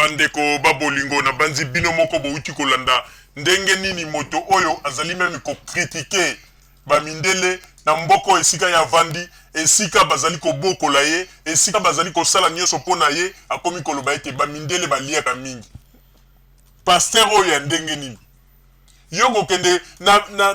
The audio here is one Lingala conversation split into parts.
bandeko babolingo na banzi bino moko bouti kolanda ndenge nini moto oyo azali meme ko critiquer ba mindele na mboko esika ya vandi esika bazali ko bokola ye esika bazali ko sala nyoso pona ye akomi koloba ete ba mindele baliaka mingi pasteur oyo ya ndenge nini yoko kende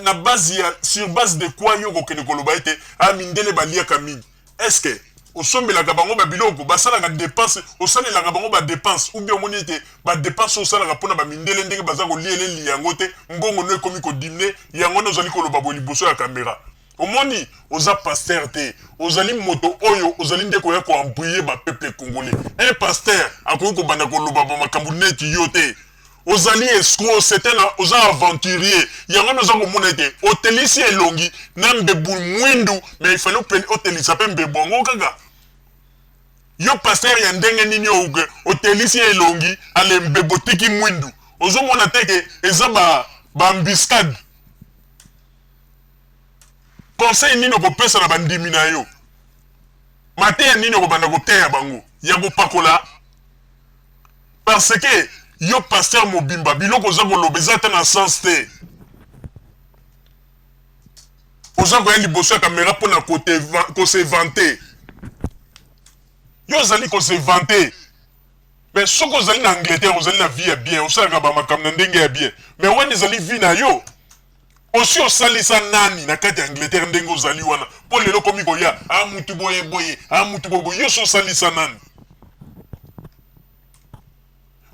na base ya sur base de quoi yoko kende koloba ete a mindele baliaka mingi est-ce que osombelaka bango babiloko basalaka dépense osalelaka bango ba dépense ou bien omoni ete ba dépense osalaka mpona bamindele ndenge baza kolieleli yango te mbongo no ekomi kodimine yango nde ozali koloba boye liboso ya kamera omoni oza pasteur te ozali moto oyo ozali nde koya koambuye bapeuple congolais un pasteur akoki kobanda koloba bamakambo neti yo te ozali escroc oza aventurier yango noza komona ete otelisi elongi na mbebu mwindu mais il fallait otelisa mpe mbebu yango kaka yo pasteur ya ndenge nini otelisi elongi ale mbebu tiki mwindu ozomona teke eza baambiscade conseil nini okopesa na bandimi na yo mateya nini okobanda koteya bango ya kopakola parce que yo pasteur mobimba biloko oza koloba eza te na sens te oza koya liboso ya kamera mpona kose vante yo ozali kose vante mais soki ozali na Angleterre ozali na vie ya bien osalaka bamakambo na ndenge ya bien mais wana ezali vie na yo osi osalisa nani na kati ya Angleterre ndenge ozali wana mpo lelo komi koya mutu boye boye mutu boye boye yo so osalisa nani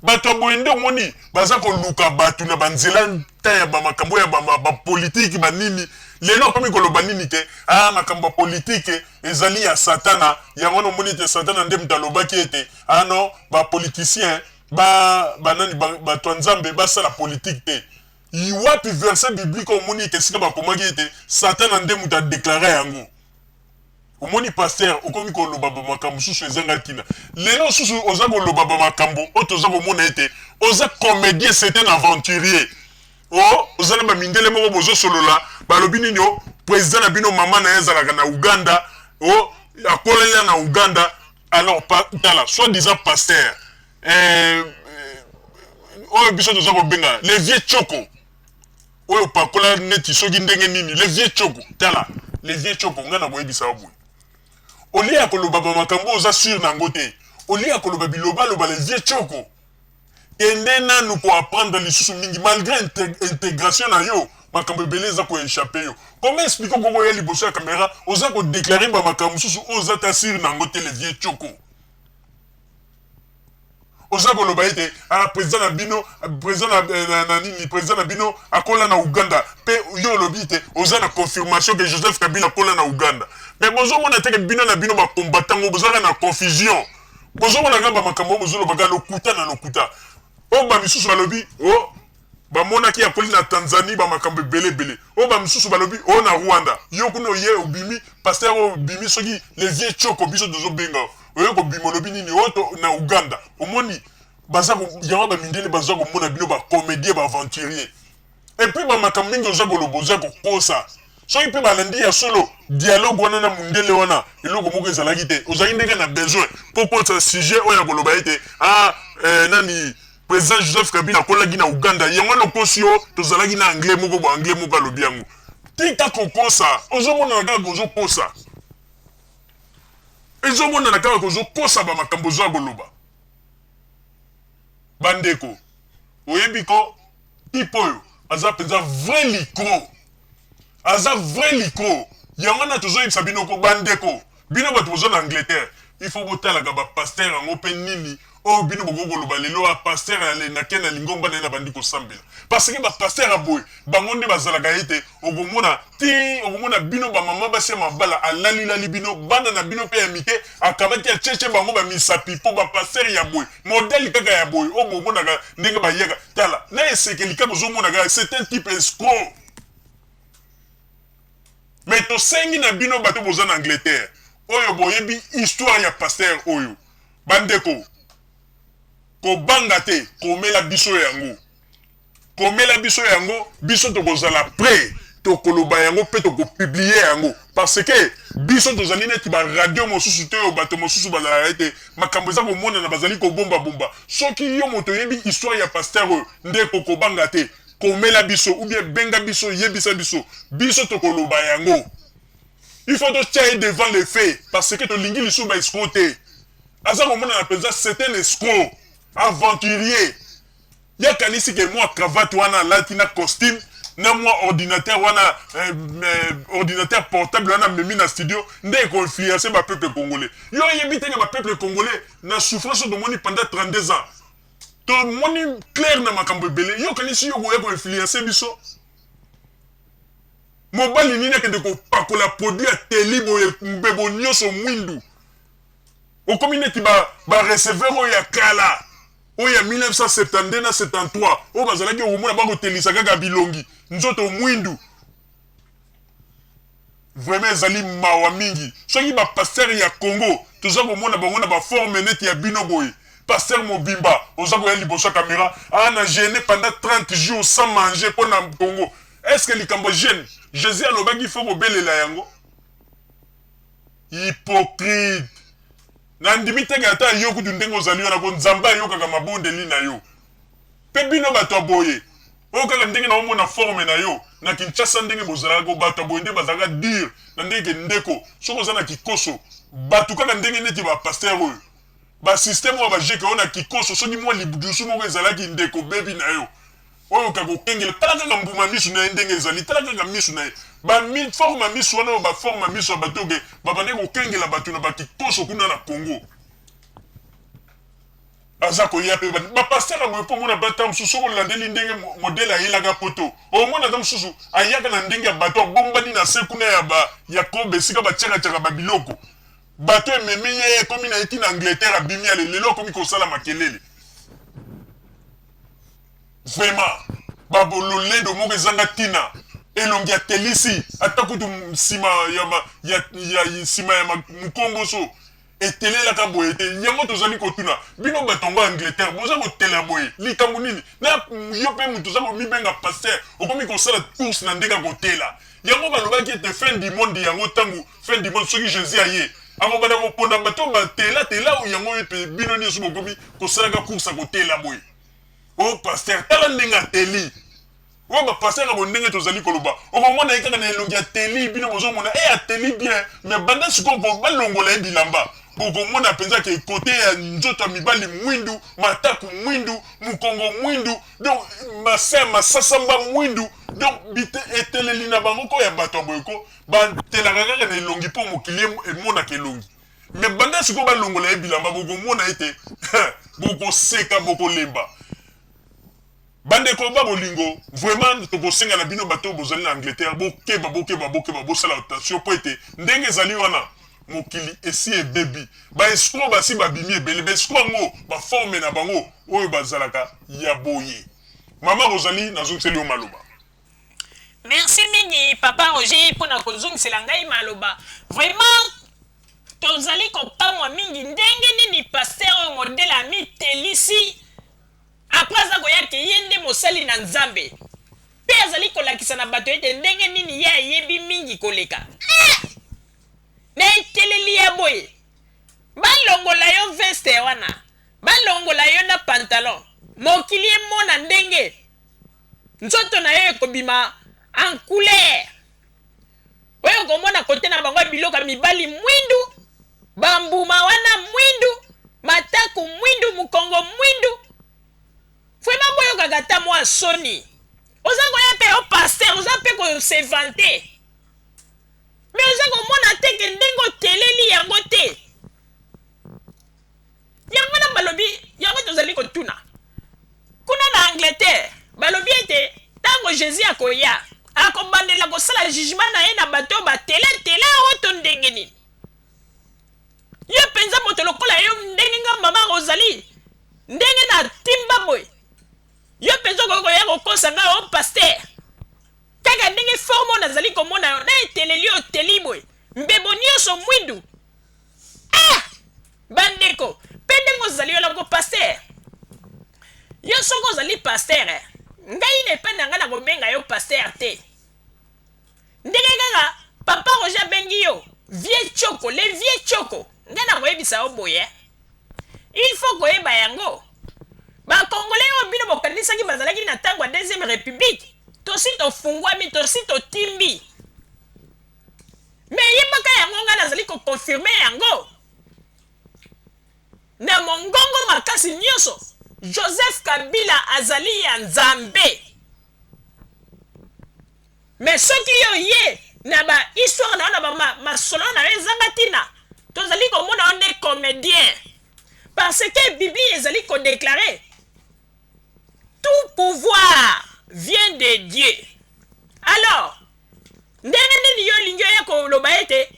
bato ya boye nde omoni baza koluka bato na banzela nta ya bamakambo ya bapolitiki banini lelo akomi koloba nini te makambo ya politike ezali ya satana yango wana omoni ete satana nde moto alobaki ete non bapoliticien banani bato ya nzambe basala politike te wapi verset biblique omoni ete esika bakomaki ete satana nde moto adeklare yango omoni pasteur okomi koloba bamakambo susu ezanga ntina lelo susu oza koloba bamakambo oyo toza komona ete oza comédien c'est un aventurier oza na bamindele moko bozosolola balobi nini président na bino mama na ye ezalaka na Uganda akolela na Uganda alors tala soit disant pasteur oyo biso toza kobenga le vieux choko oyo pakola neti soki ndenge nini le vieux choko tala le vieux choko nga na boyebisa boye olia ya koloba bamakambo oza sur nango te olia ya koloba bilobaloba le vieux choko kende nanu koapprendre lisusu mingi malgré intégration na yo makambo ebele eza koéchappe yo comment explique koko ya liboso ya kamera oza kodeklare bamakambo mosusu oyo oza ta sur nango te le vieux choko oza koloba ete président na bino président na bino akola na Uganda pe yo olobi te oza na confirmation que Joseph Kabila akola na Uganda mais bozomona teke bino na bino bakombatango bozalaka na confusion bozomona kaka bamakambo bozolobaka lokuta na lokuta oyo bamisusu balobi bamonaki akoli na Tanzanie bamakambo ebele oyo bamisusu balobi na Rwanda yo kuna oye obimi pasteur oyo obimi soki le vieux choko biso tozobenga oyo kobima olobi nini oyo na Uganda omoni baza yango bamindele baza komona bino bacomédien baaventurier et puis bamakambo mingi oza koloba oza kokosa soki mpe balandi ya solo dialogue wana na mundele wana eloko moko ezalaki te ozalaki ndenge na besoin mpo kosa sujet oyo ya koloba ete nani président Joseph Kabila akolaki na Uganda yango lokosi yo tozalaki na anglais moko anglais moko alobi yango tika kokosa ozomonana kaka kozokosa ezomonana kaka kozokosa bamakambo ozo ya koloba bandeko oyebi ko type oyo aza mpenza vrai licro aza vrai licro yango na tozoyebisa bino ko bandeko bino bato boza na Angleterre il faut botalaka bapaster yango mpe nini oyo bino bokokoloba lelo apaster alenake na lingomba na ye na bandi kosambela parce que bapaster aboye bango nde bazalaka ete okomona bino bamama basi ya mabala alalilali bino bana na bino mpe ya mike akabaki acheche bango bamisapi mpo bapaster ya boye modele kaka ya boye oyo bomonaka ndenge bayaka tala na esekeli kaka ozomonaka c'est un type escroc mais tosengi na bino bato boza na Angleterre oyo boyebi histoire ya pasteur oyo bandeko kobanga te komela biso yango biso tokozala prêt tokoloba yango pe tokopublie yango parce que biso tozali neti baradio mosusu te oyo bato mosusu bazalaka ete makambo eza komonana bazali kobomba soki yo moto oyebi histoire ya paster oyo nde kokobanga te komela biso ou bien benga biso yebisa biso tokoloba yango. Il faut te tirer devant les faits parce que tolingi lisu ba escroc te aza komona na penza c'est un escroc aventurier ya kanisi ke moi cravate wana lati na costume na moi ordinateur wana ordinateur portable wana memi na studio nde ko influencer ba peuple congolais yo yebi te ba peuple congolais na souffrance de moni pendant 32 ans to moni clair na makambo ebele yo kanisi yo ko influencer biso mobali nini akende kopakola produit ya teli boye mbebo nyonso mwindu okomi neti ba receveur oyo ya kala oyo ya 1972 na 73 oyo bazalaki okomona bakotelisa kaka bilongi nzoto mwindu vraiment ezali mawa mingi soki bapaster ya Congo toza komona bango na baforme neti ya bino boye Pasteur Mobimba oza koya liboso ya caméra ana gêné pendant 30 jours sans manger pour na Congo. Est-ce que likambo gêne Jésus alobaki faut kobelela yango hypocrite na ndimi teke ata yo kutu ndenge ozali wana ko nzamba yo kaka mabondeli na yo pe bino bato boye o kaka ndenge na omona forme na yo na Kinshasa ndenge bozala ko bato boye nde bazaka dire na ndenge ndeko soko zana kikoso bato kaka ndenge neti ba pasteur oyo ba système wa ba jeke ona kikoso soki mo libudusu moko ezalaki ndeko bebi na yo oyo kako kengele tala kaka mbuma misu na ndenge ezali tala kaka misu na ba mi forme misu wana ba forme misu ba toke ba bande ko kengela bato na ba kikoso kuna na Congo aza ko yape ba pasteur ngo po mona batam susu ko landeli ndenge modèle ayelaka poto o mona tam susu ayaka na ndenge ya bato bombani na sekuna ya kobe sika ba tchaka ba biloko bato ememi ye komi na eti na Angleterre abimi ale lelo komi kosala makelele vraiment babololendo moko ezanga tina elongi ya telisi ata kutu nsima ya mukomboso etelelaka boye te yango tozali kotuna bino batongo Angleterre boza kotela boye likambo nini na yo mpe mutu oza komibenga paster okomi kosala course na ndenge kotela yango balobaki ete fin du monde yango ntango fin du monde soki Jésus aye ako bana koponda bato batela yango ete bino nyonso bokomi kosalaka course akotela boye o pasteur tala ndenge ateli o bapasteur abo ndenge tozali koloba okomona ye kaka na elongi ateli bino bozomona ateli bien mais banda sikoyo balongola ye bilamba bokomona mpenza ke kote ya nzoto ya mibali mwindu mataku mwindu mukongo mwindu donc masasamba mwindu donc eteleli na bango ko ya bato ya boyeko batelaka kaka na elongi mpo mokili emonaka elongi mais banda sikoyo balongola ye bilamba bokomona ete bokoseka bokolemba bandeko ba bolingo vraiment tokosenga na bino bato bozali na Angleterre bokeba bosala attention po ete ndenge ezali wana mokili esi ebebi ba escroc basi babimi ebele ba escroc ngo ba forme na bango oyo bazalaka ya boye mama Rosalie nazongiseli yo maloba. Merci mingi papa Roger pour na kozongisela ngai maloba vraiment tozali kopamwa mingi ndenge nini pasteur modèle ami telisi après aza koyaki ye nde mosali na nzambe mpe azali kolakisa na bato ete ndenge nini ye ayebi mingi koleka na eteleli ya boye balongola yo veste wana balongola yo na pantalon mokili emona ndenge nzoto na yo ekobima en couleur oyo komona kote na bango biloko ya mibali mwindu bambuma wana mwindu mataku mwindu mukongo mwindu vraiment boyo kaka mwa soni oza koya mpe o pasteur oza mpe kose vante mais oza komona teke ndenge oteleli yango te yango na balobi yango tozali kotuna kuna na Angleterre balobi ete ntango Jésus akoya akobandela kosala jugement na ye na bato batelatela oto ndenge nini yo mpenza moto lokola yo ndenge nga mama Rosalie ndenge na timba boye yo mpenza kokoya kokosa nga o pasteur kaka ndenge forme nazali komona yo na eteleli oteli boye mbebo nyonso mwindu bandeko mpe ndenge ozali yo lako pasteur yo soko ozali pasteur ngai nepe na nga na kobenga yo pasteur te ndenge kaka papa Roger bengi yo vieux choko les vieux choko nga na koyebisa yo boye il faut koyeba yango bakongolais oyo bino bokanisaki bazalaki na ntango ya deuxième république tosi tofungwami tosi totimbi me yebaka yango nga nazali kokonfirme yango na mongongo makasi nyonso Joseph Kabila azali ya nzambe me soki yo ye na ba histoire na ba masolo na ezanga tina tozali komona on est comédien parce que Bible ezali ko déclarer tout pouvoir vient de Dieu. Alors ndenge nini yo lingi ya koloba ete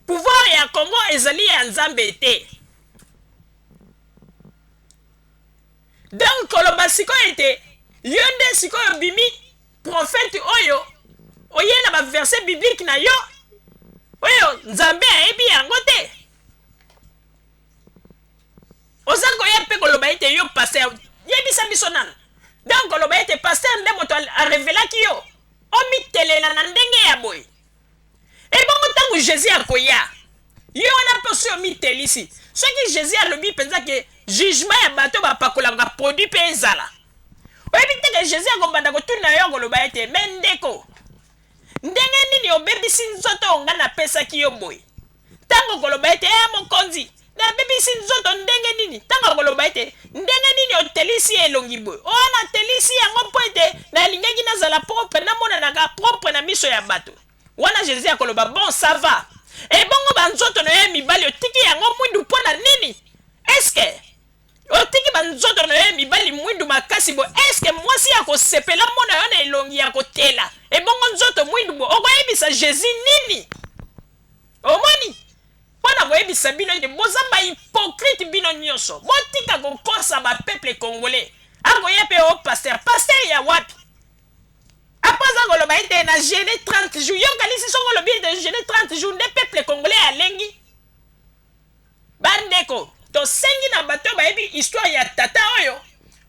pouvoir ya Congo ezali ya nzambe te. Donc koloba sikoyo ete yo nde sikoyo bimi prophète oyo oye na ba verset biblique na yo oyo nzambe ayebi yango te. Ozako ya pe koloba ete yo pasteur yebisa biso nana. Donc koloba ete pasteur nde moto a révélaki yo omitelela na ndenge ya boye. E bongo tangu Jésus akoya yo wana poso omitelisi soki Jésus alobi penza ke jugement ya bato bapakolanga produit pe ezala oyebi te ke Jésus akobanda kotuna yo koloba ete me ndeko ndenge nini obebisi nzoto onga napesaki yo boye ntango koloba ete mokonzi nabebisi nzoto ndenge nini ntango koloba ete ndenge nini otelisi elongi boye ona telisi yango mpo ete nalingaki nazala propre namonanaka propre na miso ya bato wana Jésus akoloba bon ça va e bongo banzoto na yo mibali otiki yango mwindu mpo na nini eske otiki banzoto na yo mibali mwindu makasi bo eske mwasi ya kosepela mona yo na elongi ya kotela e bongo nzoto mwindu bo okoyebisa Jésus nini omoni mpona koyebisa bino ete boza bahypocrite bino nyonso botika kokosa bapeuple congolais akoya mpe o paster ya wapi apres akoloba ete na jeune 30 jours yokanisi songo olobi ete jeune 30 jours nde peuple congolais alengi bandeko tosengi na bato bayebi histoire ya tata oyo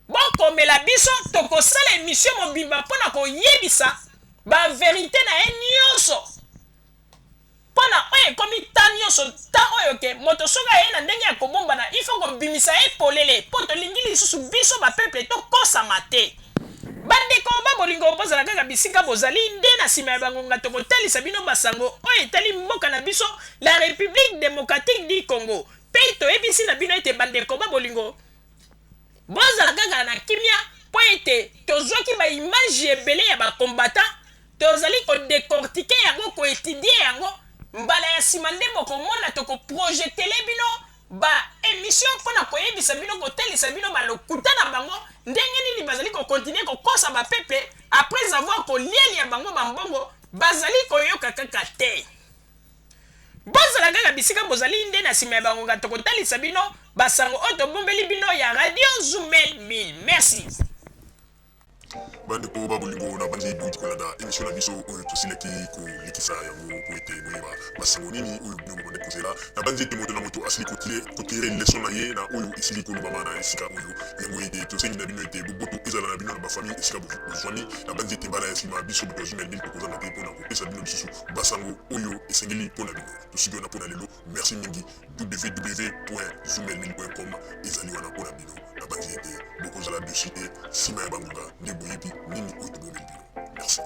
bokomela biso tokosala émission mobimba mpona koyebisa baverité na ye nyonso mpona oyo ekomi ta nyonso ta oyo ke moto soki aye na ndenge ya kobombana il faut kobimisa ye polele mpo tolingi lisusu biso bapeuple tokosama te bandeko babolingo bozala kaka bisika bozali nde na nsima ya bangonga tokotalisa bino basango oyo etali mboka na biso la république démocratique du Congo mpe toyebisi na bino ete bandeko babolingo bozala kaka na kimia mpo ete tozwaki baimage ebele ya bakombatant tozali kodécortike yango koétudie yango mbala ya nsima nde bokomona tokoprojetele bino baémission mpona koyebisa bino kotalisa bino balokuta na bango ndenge nini bazali kokontinue kokosa bapeuple après avoir kolielia bango bambongo bazali koyoka kaka te bozala kaka bisika bozali nde na nsima ya bangonga tokotalisa bino basango oyo tobombeli bino ya radio Zumel 1000 merci bandeko babolingo na banzi duti kolanda émission na biso oyo tosilaki kolikisa yango po ete boyeba basango nini oyo bino bokonde kozela na banzi ete moto na moto asili kotire leson na ye na oyo esili kolobama na esika oyo yango ete tosengi na bino ete boboto ezala na bino na bafamille esika bozwani na banzi ete mbala ya nsima biso bato ya Zumel 1000 tokozanga te mpona kopesa bino lisusu basango oyo esengeli mpona bino tosiki wana mpona lelo merci mingi www.zumel1000.com ezali wana mpona bino na banzi ete bokozala dessus te nsima ya bangonga nde boyebi nini oyo tobomeli bino merci